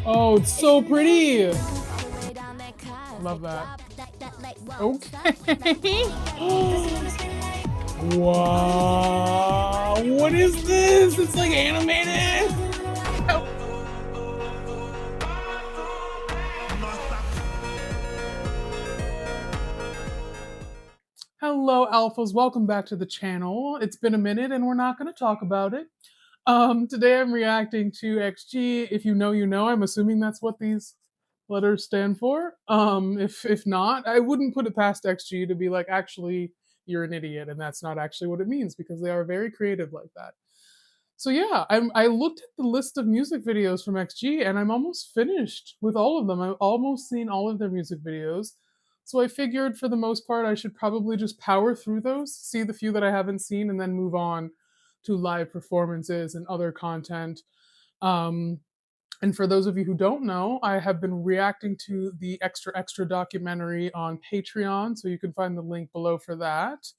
Oh, it's so pretty. Love that. Okay. Wow. What is this? It's like animated. Hello, alphas. Welcome back to the channel. It's been a minute and we're not going to talk about it. Today I'm reacting to XG. If you know, you know. I'm assuming that's what these letters stand for. If not, I wouldn't put it past XG to be like, actually, you're an idiot, and that's not actually what it means because they are very creative like that. So yeah, I looked at the list of music videos from XG and I'm almost finished with all of them. I've almost seen all of their music videos. So I figured for the most part I should probably just power through those, see the few that I haven't seen, and then move on to live performances and other content. Um, and for those of you who don't know, I have been reacting to the Extra documentary on Patreon, so you can find the link below for that.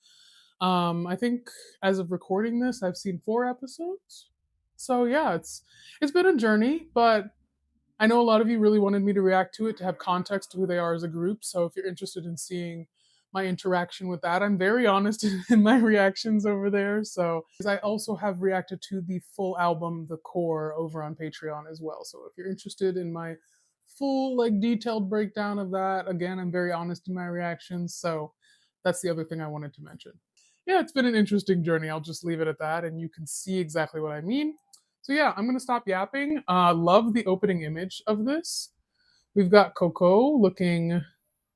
I think as of recording this, I've seen 4 episodes. So yeah, it's been a journey, but I know a lot of you really wanted me to react to it to have context to who they are as a group. So if you're interested in seeing my interaction with that, I'm very honest in my reactions over there. So I also have reacted to the full album, The Core, over on Patreon as well. So if you're interested in my full, like, detailed breakdown of that, again, I'm very honest in my reactions. So that's the other thing I wanted to mention. Yeah, it's been an interesting journey. I'll just leave it at that, and you can see exactly what I mean. So yeah, I'm gonna stop yapping. Love the opening image of this. We've got Coco looking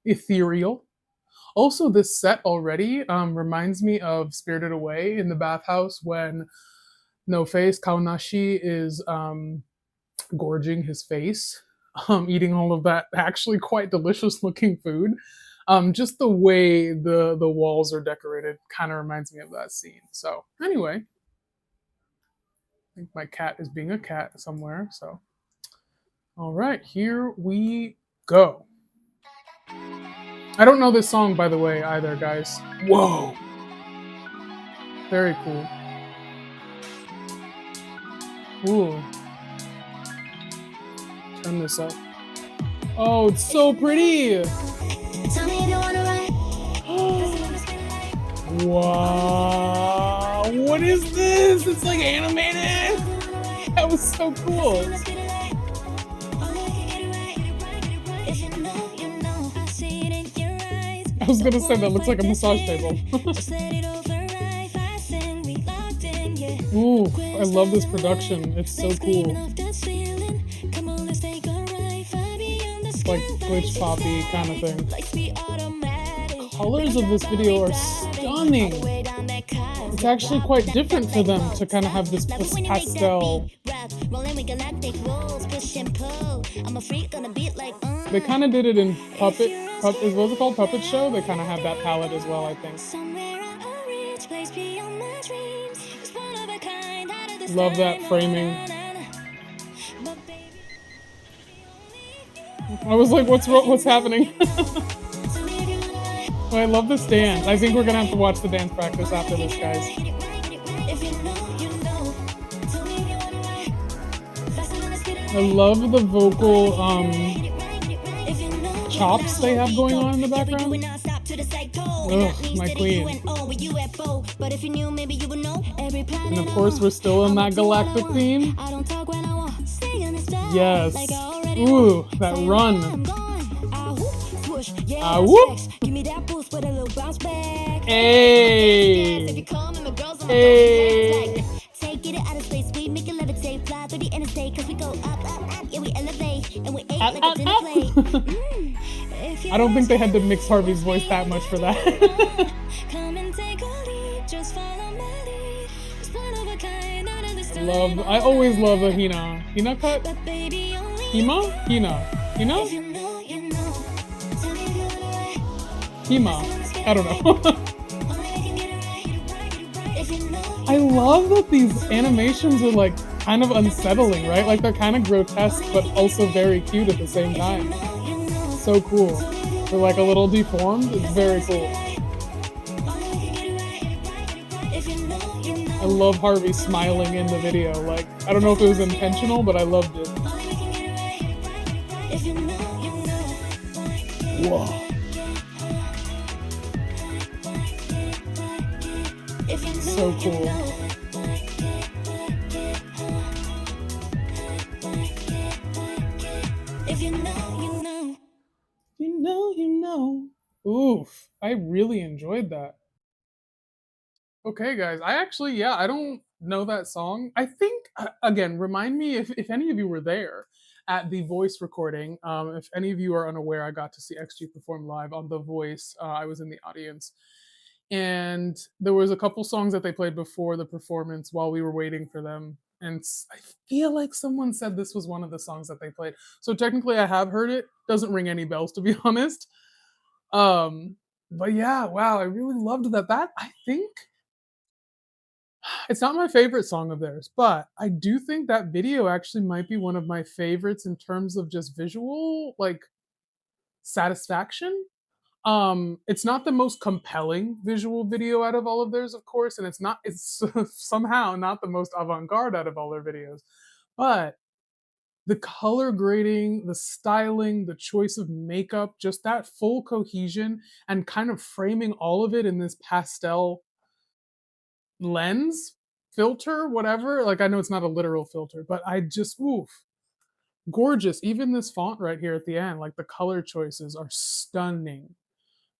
ethereal. Also, this set already reminds me of Spirited Away in the bathhouse when No Face Kaonashi is gorging his face, eating all of that actually quite delicious looking food. Just the way the walls are decorated kind of reminds me of that scene. So anyway, I think my cat is being a cat somewhere. So all right, here we go. I don't know this song, by the way, either, guys. Whoa, very cool. Ooh, turn this up. Oh, it's so pretty. Wow, what is this? It's like animated. That was so cool. I was gonna say that looks like a massage table. Ooh, I love this production. It's so cool. It's like glitch poppy kind of thing. The colors of this video are stunning. It's actually quite different for them to kind of have this pastel. They kind of did it in what's it called? Puppet Show? They kind of have that palette as well, I think. Love that framing. I was like, what's happening? Oh, I love this dance. I think we're gonna have to watch the dance practice after this, guys. I love the vocal chops they have going on in the background. Ugh, my queen. And of course, we're still in that galactic theme. Yes. Ooh, that run. Whoop. Hey. Hey. I don't think they had to mix Harvey's voice that much for that. I always love a Hina. Hina cut? Hima? Hina. Hina? Hima. I don't know. I love that these animations are like kind of unsettling, right? Like they're kind of grotesque, but also very cute at the same time. So cool. They're like a little deformed. It's very cool. I love Harvey smiling in the video. Like, I don't know if it was intentional, but I loved it. Whoa. So cool. You know. Oof. I really enjoyed that. Okay, guys. I actually, yeah, I don't know that song. I think, again, remind me if any of you were there at the voice recording. If any of you are unaware, I got to see XG perform live on The Voice. I was in the audience. And there was a couple songs that they played before the performance while we were waiting for them. And I feel like someone said this was one of the songs that they played. So technically, I have heard it. Doesn't ring any bells, to be honest. Um, but yeah, wow, I really loved that. That I think it's not my favorite song of theirs, but I do think that video actually might be one of my favorites in terms of just visual, like, satisfaction. It's not the most compelling visual video out of all of theirs, of course, and it's somehow not the most avant-garde out of all their videos. But the color grading, the styling, the choice of makeup, just that full cohesion and kind of framing all of it in this pastel lens, filter, whatever. Like I know it's not a literal filter, but I just oof, gorgeous. Even this font right here at the end, like the color choices are stunning.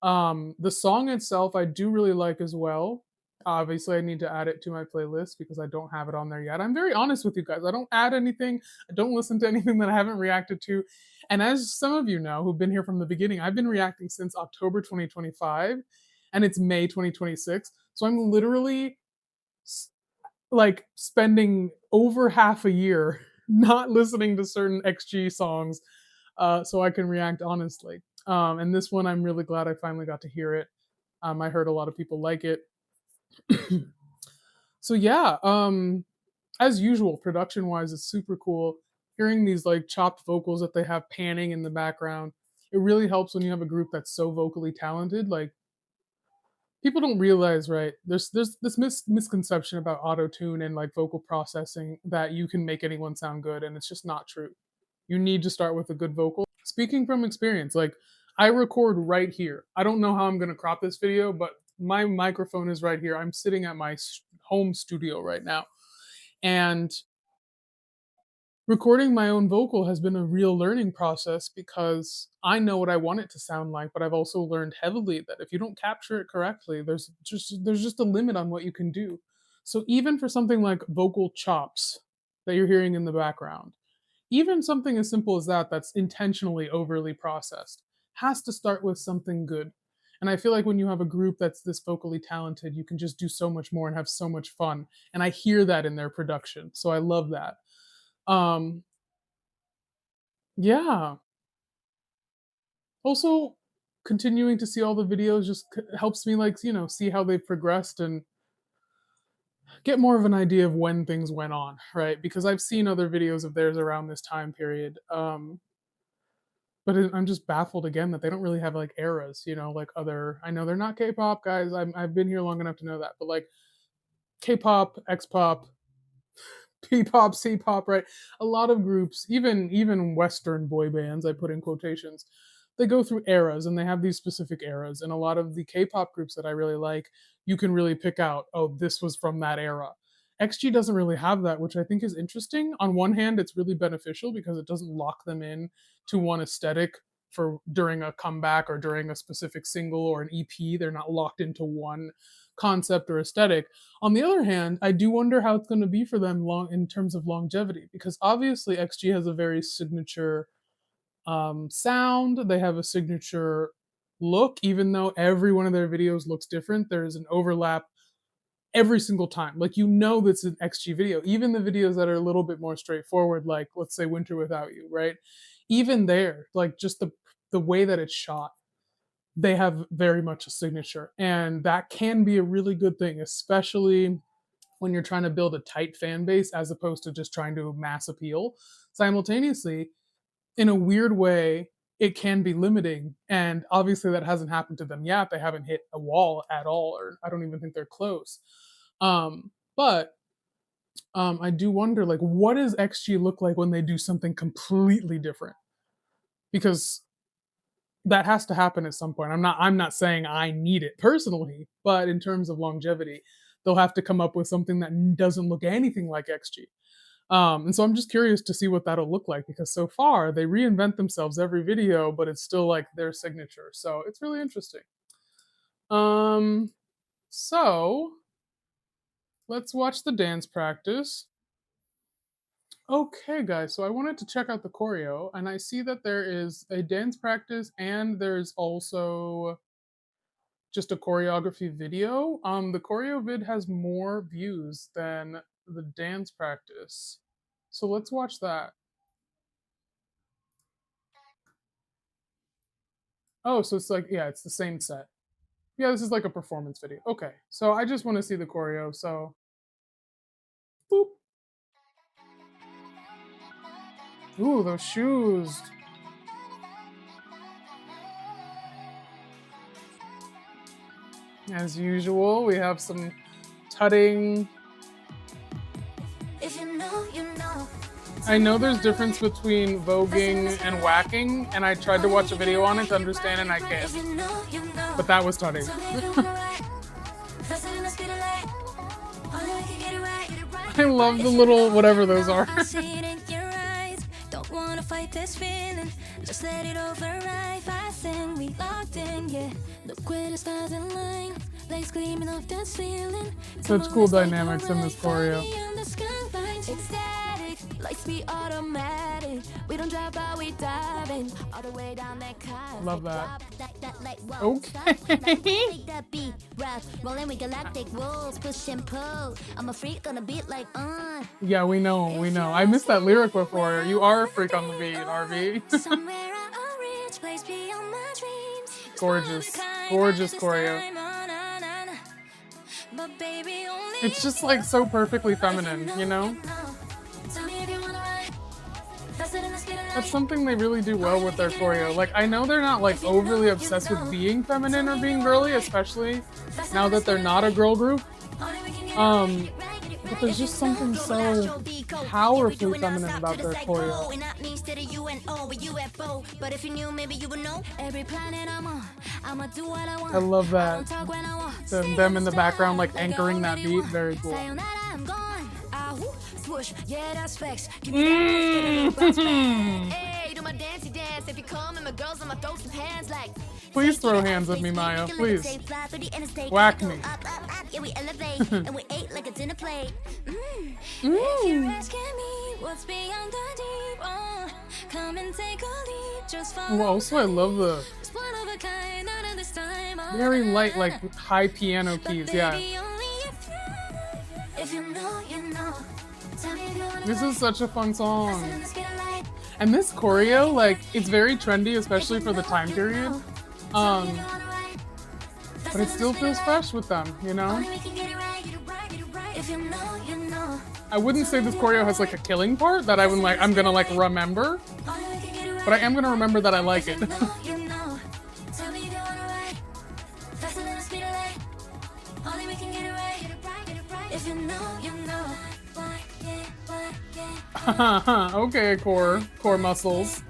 The song itself I do really like as well. Obviously, I need to add it to my playlist because I don't have it on there yet. I'm very honest with you guys. I don't add anything. I don't listen to anything that I haven't reacted to. And as some of you know who've been here from the beginning, I've been reacting since October 2025 and it's May 2026. So I'm literally like spending over half a year not listening to certain XG songs so I can react honestly. And this one, I'm really glad I finally got to hear it. I heard a lot of people like it. So yeah, as usual, production wise, it's super cool. Hearing these like chopped vocals that they have panning in the background, it really helps when you have a group that's so vocally talented. Like people don't realize, right? There's this misconception about auto tune and like vocal processing that you can make anyone sound good, and it's just not true. You need to start with a good vocal. Speaking from experience, like I record right here. I don't know how I'm gonna crop this video, but my microphone is right here. I'm sitting at my home studio right now, and recording my own vocal has been a real learning process because I know what I want it to sound like, but I've also learned heavily that if you don't capture it correctly, there's just a limit on what you can do. So even for something like vocal chops that you're hearing in the background, even something as simple as that that's intentionally overly processed has to start with something good. And I feel like when you have a group that's this vocally talented, you can just do so much more and have so much fun. And I hear that in their production. So I love that. Um, yeah. Also, continuing to see all the videos just helps me, like, see how they've progressed and get more of an idea of when things went on, right? Because I've seen other videos of theirs around this time period. But I'm just baffled again that they don't really have like eras, like other. I know they're not K-pop guys. I've been here long enough to know that, but like K-pop, X-pop, P-pop, C-pop, right? A lot of groups, even Western boy bands, I put in quotations, they go through eras and they have these specific eras. And a lot of the K-pop groups that I really like, you can really pick out, oh, this was from that era. XG doesn't really have that, which I think is interesting. On one hand, it's really beneficial because it doesn't lock them in to one aesthetic for during a comeback or during a specific single or an EP. They're not locked into one concept or aesthetic. On the other hand, I do wonder how it's going to be for them long in terms of longevity because obviously XG has a very signature sound. They have a signature look, even though every one of their videos looks different. There's an overlap every single time. Like that's an XG video. Even the videos that are a little bit more straightforward, like let's say Winter Without You, right? Even there, like just the way that it's shot, they have very much a signature, and that can be a really good thing, especially when you're trying to build a tight fan base as opposed to just trying to mass appeal. Simultaneously, in a weird way, it can be limiting. And obviously, that hasn't happened to them yet. They haven't hit a wall at all, or I don't even think they're close. But I do wonder, like, what does XG look like when they do something completely different? because that has to happen at some point. I'm not saying I need it personally, but in terms of longevity, they'll have to come up with something that doesn't look anything like XG. And so I'm just curious to see what that'll look like because so far they reinvent themselves every video, but it's still like their signature. So it's really interesting. Um, so let's watch the dance practice. Okay, guys, so I wanted to check out the choreo, and I see that there is a dance practice and there's also just a choreography video. The choreo vid has more views than the dance practice. So let's watch that. Oh, so it's like, yeah, it's the same set. Yeah, this is like a performance video. Okay, so I just want to see the choreo, so boop. Ooh, those shoes. As usual, we have some tutting. If you know, you know. I know there's difference between voguing and whacking, and I tried to watch a video on it to understand, and I can't. If you know, you know. But that was tutting. I love the little whatever those are. Don't wanna fight this feeling, just let it override. Fast and we locked in, yeah. Look where the stars align, lights gleaming off that ceiling. Such cool dynamics in this choreo. Lights be automatic. We don't drop out, we dive in all the way down that car. Love that. Okay. Rolling with galactic wolves, push and pull. I'm a freak on a beat like Yeah, we know. I missed that lyric before. You are a freak on the beat, RV. Somewhere a rich place beyond my dreams. Gorgeous choreo. But baby, only It's just like so perfectly feminine, you know? That's something they really do well with their choreo. Like, I know they're not like overly obsessed with being feminine or being girly, especially now that they're not a girl group. But there's just something so powerfully feminine about their choreo. I love that. Them in the background, like anchoring that beat, very cool. Yeah, that's facts. Give me that Hey, do my dancey dance. If you come and my girls on my throat some hands like. Please throw hands at me, Maya. Please. Whack me. Yeah, we elevate and we ate like a dinner plate. If you're asking me what's beyond the deep, come and take a leap. Just follow. Well, also I love the very light, like high piano keys. Yeah. If you know, you know. This is such a fun song. And this choreo, like, it's very trendy, especially for the time period. But it still feels fresh with them, you know? I wouldn't say this choreo has like a killing part that I'm gonna like remember. But I am gonna remember that I like it. Okay, core muscles.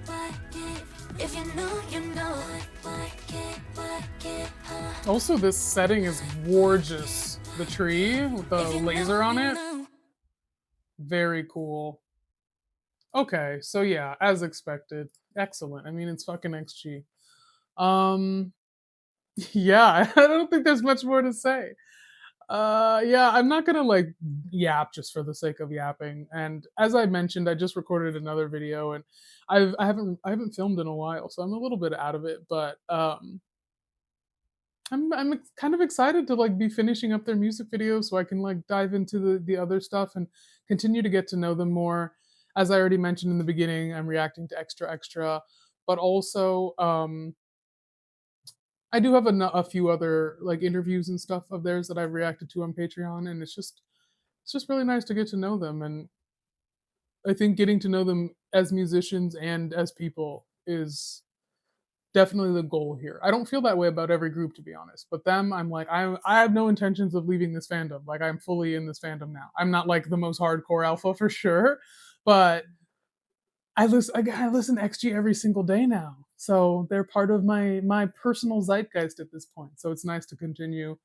Also, this setting is gorgeous. The tree with the laser on it. Very cool. Okay, so yeah, as expected. Excellent. I mean, it's fucking XG. Yeah, I don't think there's much more to say. Yeah, I'm not gonna like yap just for the sake of yapping. And as I mentioned, I just recorded another video, and I haven't filmed in a while, so I'm a little bit out of it. But I'm kind of excited to like be finishing up their music videos, so I can like dive into the other stuff and continue to get to know them more. As I already mentioned in the beginning, I'm reacting to Extra Extra, but also I do have a few other like interviews and stuff of theirs that I've reacted to on Patreon, and it's just really nice to get to know them. And I think getting to know them as musicians and as people is definitely the goal here. I don't feel that way about every group, to be honest, but them, I'm like, I have no intentions of leaving this fandom. Like, I'm fully in this fandom now. I'm not like the most hardcore alpha for sure, but I listen to XG every single day now. So they're part of my personal zeitgeist at this point. So it's nice to continue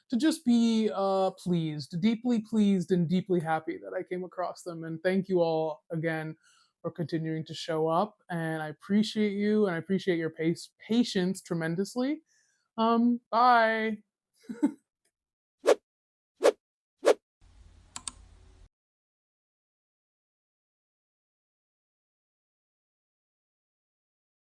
to just be pleased, deeply pleased, and deeply happy that I came across them. And thank you all again for continuing to show up. And I appreciate you, and I appreciate your patience tremendously. Bye.